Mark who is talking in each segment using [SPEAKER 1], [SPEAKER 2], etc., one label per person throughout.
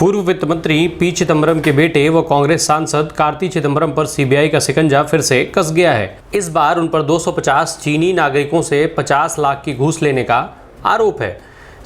[SPEAKER 1] पूर्व वित्त मंत्री पी चिदम्बरम के बेटे व कांग्रेस सांसद कार्ति चिदम्बरम पर सीबीआई का शिकंजा फिर से कस गया है। इस बार उन पर 250 चीनी नागरिकों से 50 लाख की घूस लेने का आरोप है।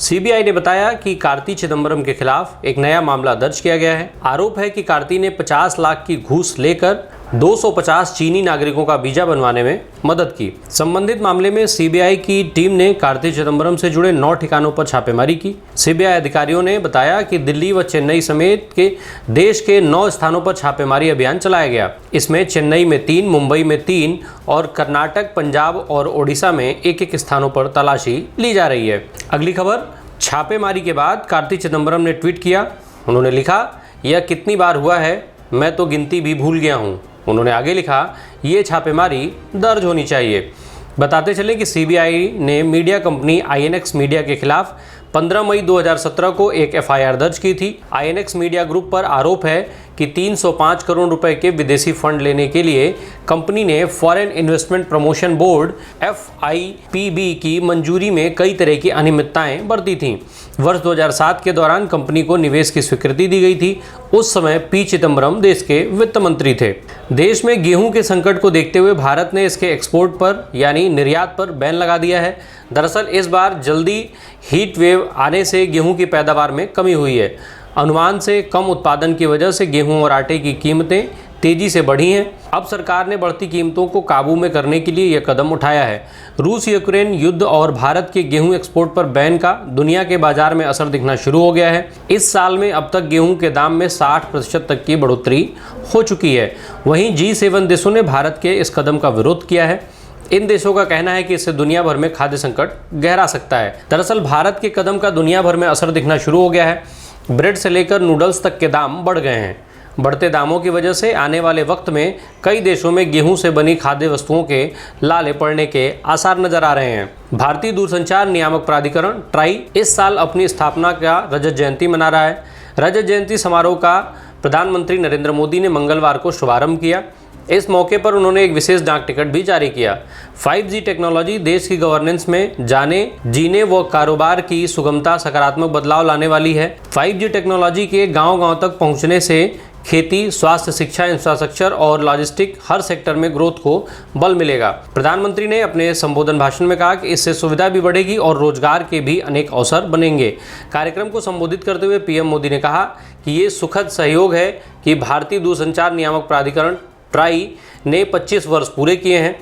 [SPEAKER 1] सीबीआई ने बताया कि कार्ति चिदम्बरम के खिलाफ एक नया मामला दर्ज किया गया है। आरोप है कि कार्ति ने 50 लाख की घूस लेकर 250 चीनी नागरिकों का वीजा बनवाने में मदद की। संबंधित मामले में सीबीआई की टीम ने कार्ति चिदम्बरम से जुड़े 9 ठिकानों पर छापेमारी की। सीबीआई अधिकारियों ने बताया कि दिल्ली व चेन्नई समेत के देश के 9 स्थानों पर छापेमारी अभियान चलाया गया। इसमें चेन्नई में 3, मुंबई में 3 और कर्नाटक, पंजाब और ओडिशा में एक स्थानों पर तलाशी ली जा रही है। अगली खबर, छापेमारी के बाद कार्ति चिदम्बरम ने ट्वीट किया। उन्होंने लिखा, यह कितनी बार हुआ है, मैं तो गिनती भी भूल गया हूँ। उन्होंने आगे लिखा, ये छापेमारी दर्ज होनी चाहिए। बताते चलें कि सीबीआई ने मीडिया कंपनी आईएनएक्स मीडिया के खिलाफ 15 मई 2017 को एक एफआईआर दर्ज की थी। आईएनएक्स मीडिया ग्रुप पर आरोप है कि 305 करोड़ रुपए के विदेशी फंड लेने के लिए कंपनी ने foreign investment promotion board FIPB की मंजूरी में कई तरह की अनियमितताएं बरती थीं। वर्ष 2007 के दौरान कंपनी को निवेश की स्वीकृति दी गई थी। उस समय पी चिदम्बरम देश के वित्त मंत्री थे। देश में गेहूं के संकट को देखते हुए भारत ने इसके एक्सपोर्ट पर यानी निर्यात पर बैन लगा दिया है। दरअसल इस बार जल्दी हीट वेव आने से गेहूं की पैदावार में कमी हुई है। अनुमान से कम उत्पादन की वजह से गेहूं और आटे की कीमतें तेजी से बढ़ी हैं। अब सरकार ने बढ़ती कीमतों को काबू में करने के लिए यह कदम उठाया है। रूस यूक्रेन युद्ध और भारत के गेहूं एक्सपोर्ट पर बैन का दुनिया के बाजार में असर दिखना शुरू हो गया है। इस साल में अब तक गेहूं के दाम में 60% तक की बढ़ोतरी हो चुकी है। वहीं G7 देशों ने भारत के इस कदम का विरोध किया है। इन देशों का कहना है कि इससे दुनिया भर में खाद्य संकट गहरा सकता है। दरअसल भारत के कदम का दुनिया भर में असर दिखना शुरू हो गया है। ब्रेड से लेकर नूडल्स तक के दाम बढ़ गए हैं। बढ़ते दामों की वजह से आने वाले वक्त में कई देशों में गेहूं से बनी खाद्य वस्तुओं के लाले पड़ने के आसार नजर आ रहे हैं। भारतीय दूरसंचार नियामक प्राधिकरण ट्राई इस साल अपनी स्थापना का रजत जयंती मना रहा है। रजत जयंती समारोह का प्रधानमंत्री नरेंद्र मोदी ने मंगलवार को शुभारंभ किया। इस मौके पर उन्होंने एक विशेष डाक टिकट भी जारी किया। 5G टेक्नोलॉजी देश की गवर्नेंस में जीने व कारोबार की सुगमता सकारात्मक बदलाव लाने वाली है। 5G टेक्नोलॉजी के गांव-गांव तक पहुंचने से खेती, स्वास्थ्य, शिक्षा, इंफ्रास्ट्रक्चर और लॉजिस्टिक हर सेक्टर में ग्रोथ को बल मिलेगा। प्रधानमंत्री ने अपने संबोधन भाषण में कहा कि इससे सुविधा भी बढ़ेगी और रोजगार के भी अनेक अवसर बनेंगे। कार्यक्रम को संबोधित करते हुए पीएम मोदी ने कहा कि ये सुखद सहयोग है कि भारतीय दूरसंचार नियामक प्राधिकरण ट्राई ने 25 वर्ष पूरे किए हैं।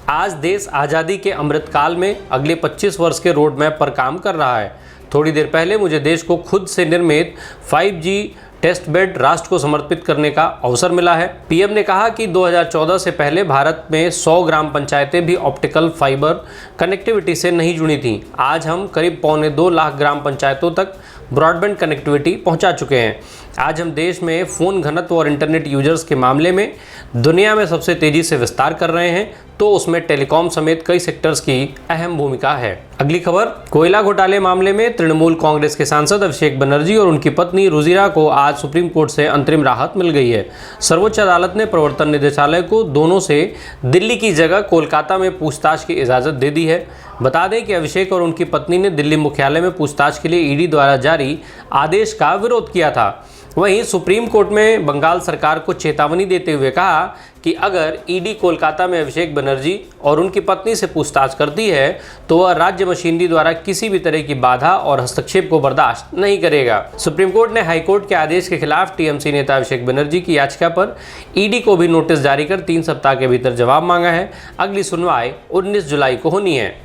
[SPEAKER 1] आज देश आज़ादी के अमृतकाल में अगले 25 वर्ष के रोड मैप पर काम कर रहा है। थोड़ी देर पहले मुझे देश को खुद से निर्मित 5G टेस्ट बेड राष्ट्र को समर्पित करने का अवसर मिला है। पीएम ने कहा कि 2014 से पहले भारत में 100 ग्राम पंचायतें भी ऑप्टिकल फाइबर कनेक्टिविटी से नहीं जुड़ी थीं। आज हम करीब 2.25 लाख ग्राम पंचायतों तक ब्रॉडबैंड कनेक्टिविटी पहुंचा चुके हैं। आज हम देश में फ़ोन घनत्व और इंटरनेट यूजर्स के मामले में दुनिया में सबसे तेज़ी से विस्तार कर रहे हैं, तो उसमें टेलीकॉम समेत कई सेक्टर्स की अहम भूमिका है। अगली खबर, कोयला घोटाले मामले में तृणमूल कांग्रेस के सांसद अभिषेक बनर्जी और उनकी पत्नी रुजिरा को आज सुप्रीम कोर्ट से अंतरिम राहत मिल गई है। सर्वोच्च अदालत ने प्रवर्तन निदेशालय को दोनों से दिल्ली की जगह कोलकाता में पूछताछ की इजाज़त दे दी है। बता दें कि अभिषेक और उनकी पत्नी ने दिल्ली मुख्यालय में पूछताछ के लिए ईडी द्वारा जारी आदेश का विरोध किया था। वहीं सुप्रीम कोर्ट में बंगाल सरकार को चेतावनी देते हुए कहा कि अगर ईडी कोलकाता में अभिषेक बनर्जी और उनकी पत्नी से पूछताछ करती है तो वह राज्य मशीनरी द्वारा किसी भी तरह की बाधा और हस्तक्षेप को बर्दाश्त नहीं करेगा। सुप्रीम कोर्ट ने हाईकोर्ट के आदेश के खिलाफ टीएमसी नेता अभिषेक बनर्जी की याचिका पर ईडी को भी नोटिस जारी कर 3 सप्ताह के भीतर जवाब मांगा है। अगली सुनवाई 19 जुलाई को होनी है।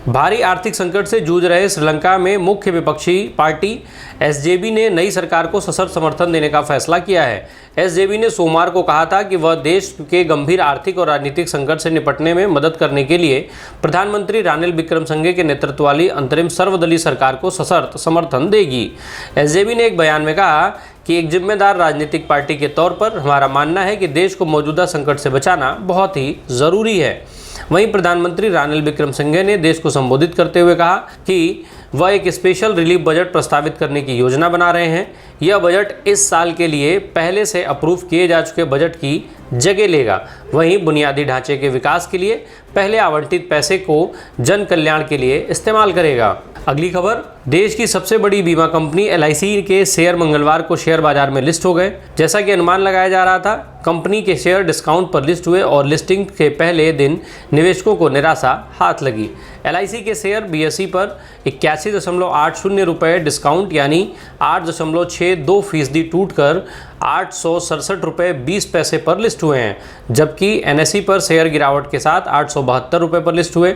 [SPEAKER 1] भारी आर्थिक संकट से जूझ रहे श्रीलंका में मुख्य विपक्षी पार्टी एसजेबी ने नई सरकार को सशर्त समर्थन देने का फैसला किया है। एसजेबी ने सोमवार को कहा था कि वह देश के गंभीर आर्थिक और राजनीतिक संकट से निपटने में मदद करने के लिए प्रधानमंत्री रानिल विक्रमसिंघे के नेतृत्व वाली अंतरिम सर्वदलीय सरकार को सशर्त समर्थन देगी। एसजेबी ने एक बयान में कहा कि एक जिम्मेदार राजनीतिक पार्टी के तौर पर हमारा मानना है कि देश को मौजूदा संकट से बचाना बहुत ही ज़रूरी है। वहीं प्रधानमंत्री रानिल विक्रमसिंघे ने देश को संबोधित करते हुए कहा कि वह एक स्पेशल रिलीफ बजट प्रस्तावित करने की योजना बना रहे हैं। यह बजट इस साल के लिए पहले से अप्रूव किए जा चुके बजट की जगह लेगा। वहीं बुनियादी ढांचे के विकास के लिए पहले आवंटित पैसे को जन कल्याण के लिए इस्तेमाल करेगा। अगली खबर, देश की सबसे बड़ी बीमा कंपनी LIC के शेयर मंगलवार को शेयर बाजार में लिस्ट हो गए। जैसा कि अनुमान लगाया जा रहा था, कंपनी के शेयर डिस्काउंट पर लिस्ट हुए और लिस्टिंग के पहले दिन निवेशकों को निराशा हाथ लगी। LIC के शेयर BSE पर 81.80 रुपये डिस्काउंट यानी 8.62% टूटकर 867 रुपये 20 पैसे पर लिस्ट हुए हैं, जबकि NSE पर शेयर गिरावट के साथ 872 रुपये पर लिस्ट हुए।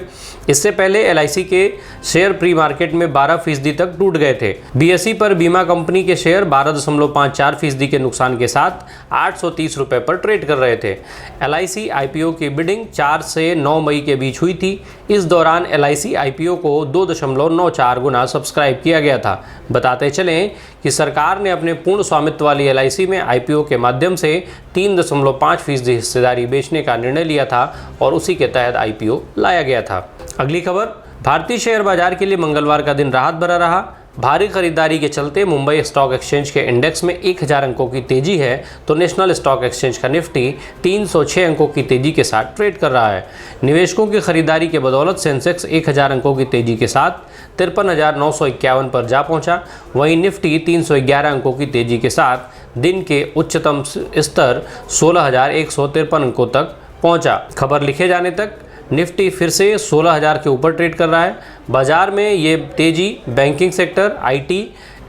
[SPEAKER 1] इससे पहले LIC के शेयर प्री मार्केट में 12% तक टूट गए थे। BSE पर बीमा कंपनी के शेयर 12.54% के नुकसान के साथ 830 रुपये पर ट्रेड कर रहे थे। LIC IPO की बिडिंग 4 से 9 मई के बीच हुई थी। इस दौरान LIC IPO को 2.94 गुना सब्सक्राइब किया गया था। बताते चलें कि सरकार ने अपने पूर्ण स्वामित्व वाली LIC में IPO के माध्यम से 3.5% हिस्सेदारी बेचने का निर्णय लिया था और उसी के तहत IPO लाया गया था। अगली खबर, भारतीय शेयर बाजार के लिए मंगलवार का दिन राहत भरा रहा। भारी खरीदारी के चलते मुंबई स्टॉक एक्सचेंज के इंडेक्स में 1000 अंकों की तेजी है, तो नेशनल स्टॉक एक्सचेंज का निफ्टी 306 अंकों की तेजी के साथ ट्रेड कर रहा है। निवेशकों की खरीदारी के बदौलत सेंसेक्स 1000 अंकों की तेजी के साथ 53,951 पर जा पहुंचा। वहीं निफ्टी 311 अंकों की तेजी के साथ दिन के उच्चतम स्तर 16,153 अंकों तक पहुंचा। खबर लिखे जाने तक निफ्टी फिर से 16,000 के ऊपर ट्रेड कर रहा है। बाजार में ये तेजी banking sector, IT,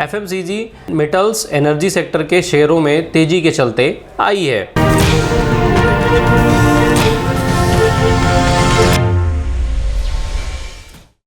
[SPEAKER 1] FMCG, metals, energy sector के शेयरों में तेजी के चलते आई है।